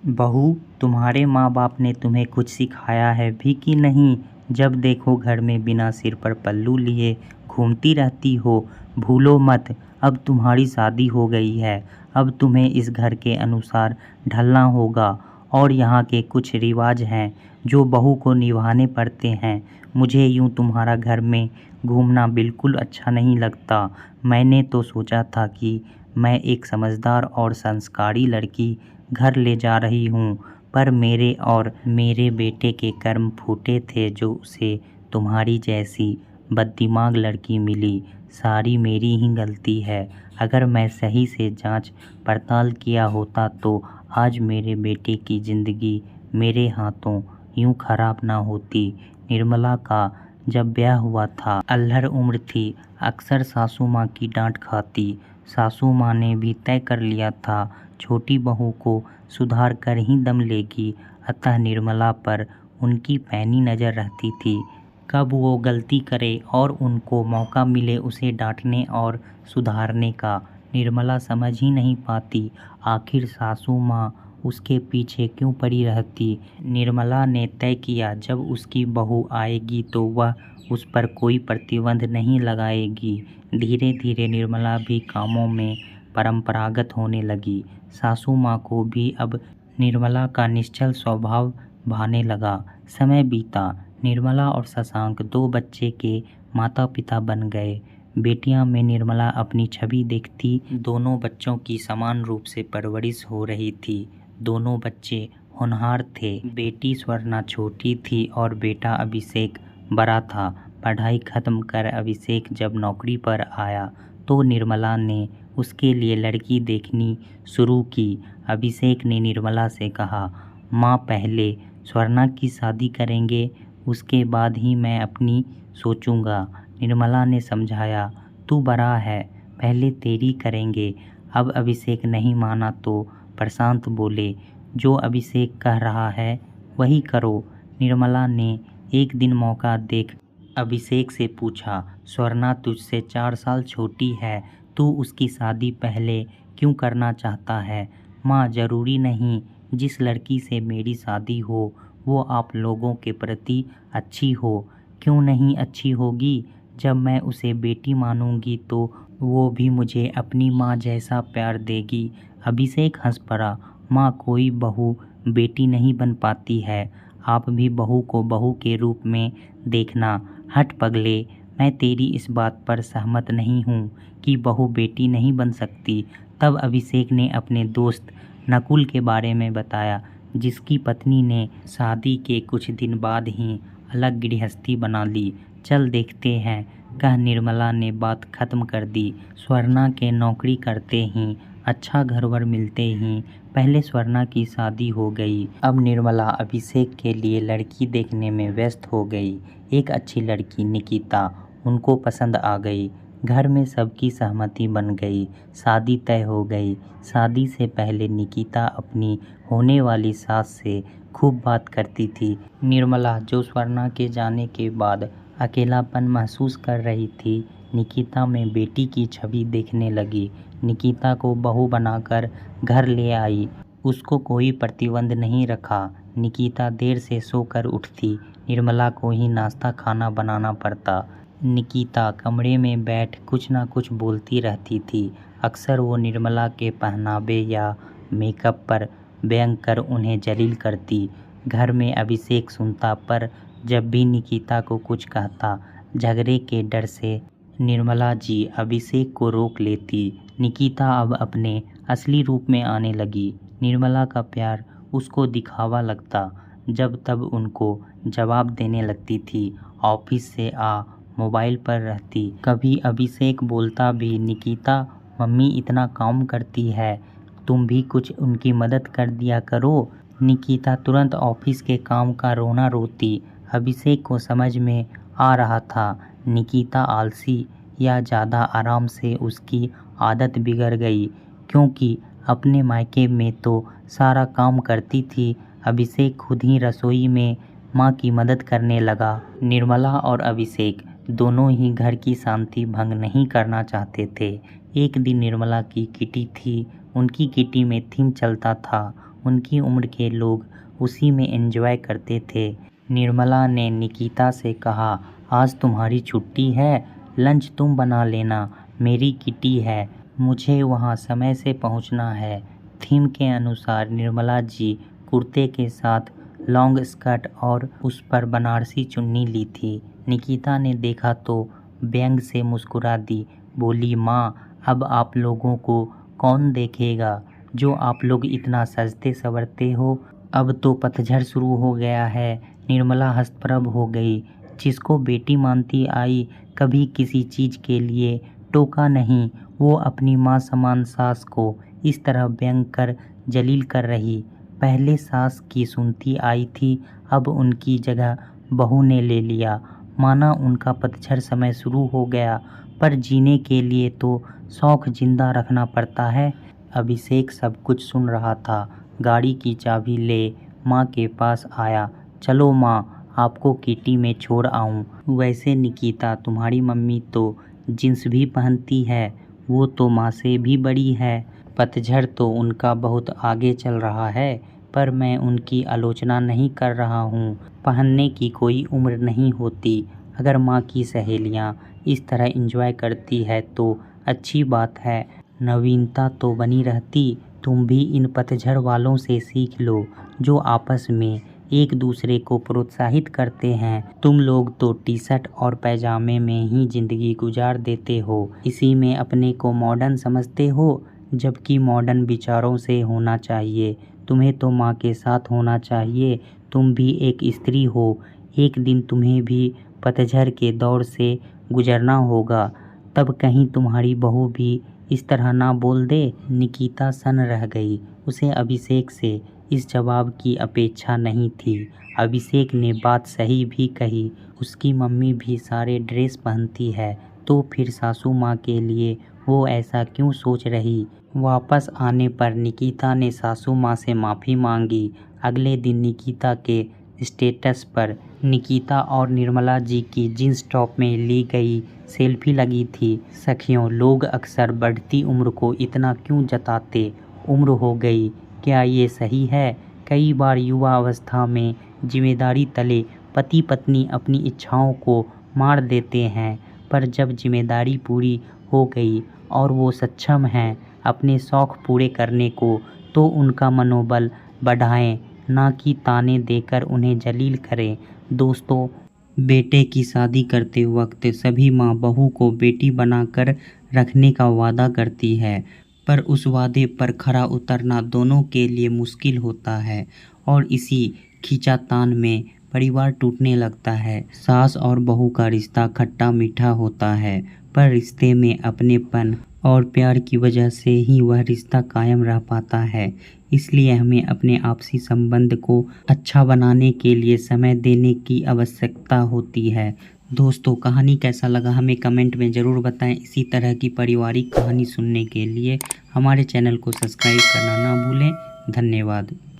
बहू, तुम्हारे माँ बाप ने तुम्हें कुछ सिखाया है भी कि नहीं? जब देखो घर में बिना सिर पर पल्लू लिए घूमती रहती हो। भूलो मत, अब तुम्हारी शादी हो गई है। अब तुम्हें इस घर के अनुसार ढलना होगा और यहाँ के कुछ रिवाज हैं जो बहू को निभाने पड़ते हैं। मुझे यूँ तुम्हारा घर में घूमना बिल्कुल अच्छा नहीं लगता। मैंने तो सोचा था कि मैं एक समझदार और संस्कारी लड़की घर ले जा रही हूँ, पर मेरे और मेरे बेटे के कर्म फूटे थे जो उसे तुम्हारी जैसी बददिमाग लड़की मिली। सारी मेरी ही गलती है। अगर मैं सही से जांच पड़ताल किया होता तो आज मेरे बेटे की ज़िंदगी मेरे हाथों यूँ खराब ना होती। निर्मला का जब ब्याह हुआ था, अल्हड़ उम्र थी, अक्सर सासू माँ की डांट खाती। सासू माँ ने भी तय कर लिया था छोटी बहू को सुधार कर ही दम लेगी, अतः निर्मला पर उनकी पैनी नज़र रहती थी। कब वो गलती करे और उनको मौका मिले उसे डांटने और सुधारने का, निर्मला समझ ही नहीं पाती। आखिर सासू माँ उसके पीछे क्यों पड़ी रहती? निर्मला ने तय किया जब उसकी बहू आएगी तो वह उस पर कोई प्रतिबंध नहीं लगाएगी। धीरे धीरे निर्मला भी कामों में परंपरागत होने लगी। सासू माँ को भी अब निर्मला का निश्चल स्वभाव भाने लगा। समय बीता। निर्मला और शशांक दो बच्चे के माता पिता बन गए। बेटियां में निर्मला अपनी छवि देखती। दोनों बच्चों की समान रूप से परवरिश हो रही थी। दोनों बच्चे होनहार थे। बेटी स्वर्णा छोटी थी और बेटा अभिषेक बड़ा था। पढ़ाई खत्म कर अभिषेक जब नौकरी पर आया तो निर्मला ने उसके लिए लड़की देखनी शुरू की। अभिषेक ने निर्मला से कहा, माँ पहले स्वर्णा की शादी करेंगे, उसके बाद ही मैं अपनी सोचूंगा। निर्मला ने समझाया, तू बड़ा है, पहले तेरी करेंगे। अब अभिषेक नहीं माना तो प्रशांत बोले, जो अभिषेक कह रहा है वही करो। निर्मला ने एक दिन मौका देख अभिषेक से पूछा, स्वर्णा तुझसे 4 साल छोटी है, तू उसकी शादी पहले क्यों करना चाहता है? माँ, ज़रूरी नहीं जिस लड़की से मेरी शादी हो वो आप लोगों के प्रति अच्छी हो। क्यों नहीं अच्छी होगी? जब मैं उसे बेटी मानूंगी तो वो भी मुझे अपनी माँ जैसा प्यार देगी। अभिषेक हंस पड़ा, माँ, कोई बहू बेटी नहीं बन पाती है। आप भी बहू को बहू के रूप में देखना। हट पगले, मैं तेरी इस बात पर सहमत नहीं हूँ कि बहू बेटी नहीं बन सकती। तब अभिषेक ने अपने दोस्त नकुल के बारे में बताया, जिसकी पत्नी ने शादी के कुछ दिन बाद ही अलग गृहस्थी बना ली। चल देखते हैं, कह निर्मला ने बात खत्म कर दी। स्वर्णा के नौकरी करते ही, अच्छा घरवर मिलते ही पहले स्वर्णा की शादी हो गई। अब निर्मला अभिषेक के लिए लड़की देखने में व्यस्त हो गई। एक अच्छी लड़की निकिता उनको पसंद आ गई। घर में सबकी सहमति बन गई। शादी तय हो गई। शादी से पहले निकिता अपनी होने वाली सास से खूब बात करती थी। निर्मला, जो स्वर्णा के जाने के बाद अकेलापन महसूस कर रही थी, निकिता में बेटी की छवि देखने लगी। निकिता को बहू बनाकर घर ले आई। उसको कोई प्रतिबंध नहीं रखा। निकिता देर से सोकर उठती, निर्मला को ही नाश्ता खाना बनाना पड़ता। निकिता कमरे में बैठ कुछ ना कुछ बोलती रहती थी। अक्सर वो निर्मला के पहनावे या मेकअप पर व्यंग कर उन्हें जलील करती। घर में अभिषेक सुनता, पर जब भी निकिता को कुछ कहता, झगड़े के डर से निर्मला जी अभिषेक को रोक लेती। निकिता अब अपने असली रूप में आने लगी। निर्मला का प्यार उसको दिखावा लगता। जब तब उनको जवाब देने लगती थी। ऑफिस से आ मोबाइल पर रहती। कभी अभिषेक बोलता भी, निकिता मम्मी इतना काम करती है, तुम भी कुछ उनकी मदद कर दिया करो। निकिता तुरंत ऑफिस के काम का रोना रोती। अभिषेक को समझ में आ रहा था निकिता आलसी या ज़्यादा आराम से उसकी आदत बिगड़ गई, क्योंकि अपने मायके में तो सारा काम करती थी। अभिषेक खुद ही रसोई में माँ की मदद करने लगा। निर्मला और अभिषेक दोनों ही घर की शांति भंग नहीं करना चाहते थे। एक दिन निर्मला की किटी थी। उनकी किटी में थीम चलता था, उनकी उम्र के लोग उसी में एंजॉय करते थे। निर्मला ने निकिता से कहा, आज तुम्हारी छुट्टी है, लंच तुम बना लेना, मेरी किटी है, मुझे वहाँ समय से पहुँचना है। थीम के अनुसार निर्मला जी कुर्ते के साथ लॉन्ग स्कर्ट और उस पर बनारसी चुन्नी ली थी। निकिता ने देखा तो व्यंग से मुस्कुरा दी, बोली, माँ अब आप लोगों को कौन देखेगा, जो आप लोग इतना सजते संवरते हो। अब तो पतझड़ शुरू हो गया है। निर्मला हस्तप्रभ हो गई। जिसको बेटी मानती आई, कभी किसी चीज़ के लिए टोका नहीं। वो अपनी माँ समान सास को इस तरह व्यंग कर जलील कर रही। पहले सास की सुनती आई थी, अब उनकी जगह बहू ने ले लिया। माना उनका पतझड़ समय शुरू हो गया, पर जीने के लिए तो शौक जिंदा रखना पड़ता है। अभिषेक सब कुछ सुन रहा था। गाड़ी की चाबी ले माँ के पास आया। चलो माँ, आपको किटी में छोड़ आऊँ। वैसे निकिता, तुम्हारी मम्मी तो जींस भी पहनती है, वो तो माँ से भी बड़ी है। पतझड़ तो उनका बहुत आगे चल रहा है, पर मैं उनकी आलोचना नहीं कर रहा हूँ। पहनने की कोई उम्र नहीं होती। अगर माँ की सहेलियाँ इस तरह एंजॉय करती है तो अच्छी बात है, नवीनता तो बनी रहती। तुम भी इन पतझड़ वालों से सीख लो, जो आपस में एक दूसरे को प्रोत्साहित करते हैं। तुम लोग तो टी शर्ट और पैजामे में ही ज़िंदगी गुजार देते हो, इसी में अपने को मॉडर्न समझते हो, जबकि मॉडर्न विचारों से होना चाहिए। तुम्हें तो माँ के साथ होना चाहिए। तुम भी एक स्त्री हो, एक दिन तुम्हें भी पतझड़ के दौर से गुजरना होगा, तब कहीं तुम्हारी बहू भी इस तरह ना बोल दे। निकिता सन्न रह गई। उसे अभिषेक से इस जवाब की अपेक्षा नहीं थी। अभिषेक ने बात सही भी कही। उसकी मम्मी भी सारे ड्रेस पहनती है, तो फिर सासू माँ के लिए वो ऐसा क्यों सोच रही। वापस आने पर निकिता ने सासू माँ से माफ़ी मांगी। अगले दिन निकिता के स्टेटस पर निकिता और निर्मला जी की जींस टॉप में ली गई सेल्फी लगी थी। सखियों, लोग अक्सर बढ़ती उम्र को इतना क्यों जताते, उम्र हो गई, क्या ये सही है। कई बार युवा अवस्था में जिम्मेदारी तले पति पत्नी अपनी इच्छाओं को मार देते हैं, पर जब जिम्मेदारी पूरी हो गई और वो सक्षम हैं अपने शौक़ पूरे करने को, तो उनका मनोबल बढ़ाएं, ना कि ताने देकर उन्हें जलील करें। दोस्तों, बेटे की शादी करते वक्त सभी माँ बहू को बेटी बनाकर रखने का वादा करती है, पर उस वादे पर खरा उतरना दोनों के लिए मुश्किल होता है और इसी खींचातान में परिवार टूटने लगता है। सास और बहू का रिश्ता खट्टा मीठा होता है, पर रिश्ते में अपनेपन और प्यार की वजह से ही वह रिश्ता कायम रह पाता है। इसलिए हमें अपने आपसी संबंध को अच्छा बनाने के लिए समय देने की आवश्यकता होती है। दोस्तों, कहानी कैसा लगा हमें कमेंट में ज़रूर बताएं। इसी तरह की पारिवारिक कहानी सुनने के लिए हमारे चैनल को सब्सक्राइब करना ना भूलें। धन्यवाद।